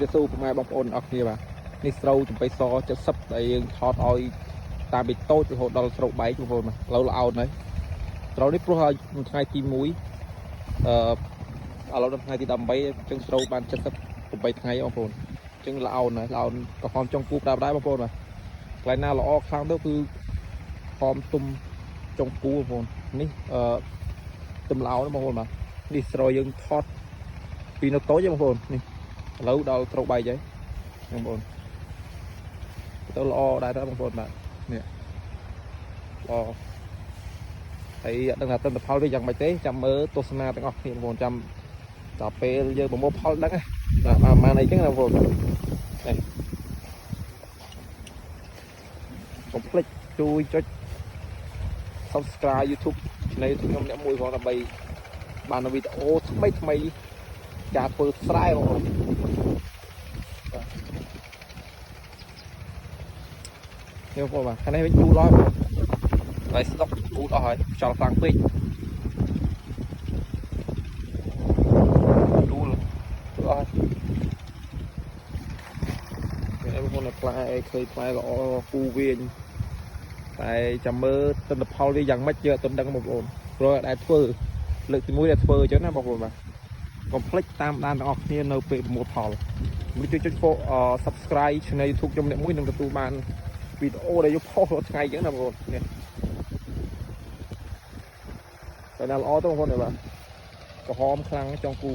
វាស៊ូប្រមាណបងប្អូនអរគ្នាបាទនេះស្រូវចំបៃស70ដែលយើងថតឲ្យតាមពីតូចរហូតដល់ស្រូវបែកបងប្អូនបាទឡូវល្អហើយស្រូវនេះព្រោះឲ្យថ្ងៃទី1ឥឡូវដល់ថ្ងៃទី18អញ្ចឹងស្រូវបាន78ថ្ងៃបងប្អូនអញ្ចឹងល្អណាស់ល្អក៏ហមចុងគូប្រើដែរបងប្អូនបាទកន្លែងណាល្អខ្លាំងទៅគឺហមទុំចុងគូបងប្អូននេះទុំល្អណាស់បងប្អូនបាទនេះស្រូវយើងថតពីនៅតូចបងប្អូននេះឥឡូវដល់ស្រូវបែកហើយបងប្អូនទៅល្អដែរបងប្អូនបាទនេះល្អហើយអត់ដឹងថាទិន្នផលវាយ៉ាងម៉េចទេចាំមើលទស្សនាទាំងអស់គ្នាបងប្អូនចាំដល់ពេលយើងប្រមូលផលដឹងណាបាទបានអីចឹងណាបងប្អូននេះកុំភ្លេចជួយចុច Subscribe YouTube ในខ្ញុំអ្នកមួយផងដើម្បីបានវីដេអូថ្មីការធ្វើស្រែបងប្អូននេះបងប្អូនបាទខាងនេះវិញទូលហើយហើយស្តុកទូលអស់ហើយចោលខ្លាំងពេកទូលអស់ហើយបងប្អូនផ្លែឃើញផ្លែល្អពូវិញតែចាំមើលទិន្នផលវាយ៉ាងម៉េចយើងអត់ដឹងបងប្អូនព្រោះតែធ្វើលើកទី1ដែលធ្វើអញ្ចឹងណាបងប្អូនបាទកុំភ្លេចតាមដានទាំងអស់គ្នានៅពេលប្រមូលផលមួយជួយចុច Subscribe Channel YouTube ខ្ញុំអ្នកមួយនឹងទទួលបានវីដេអូដែលយកផុសរាល់ថ្ងៃអញ្ចឹងណាបងប្អូននេះតែណាល្អទៅបងប្អូនបាទក្រហមខ្លាំងចង់គូ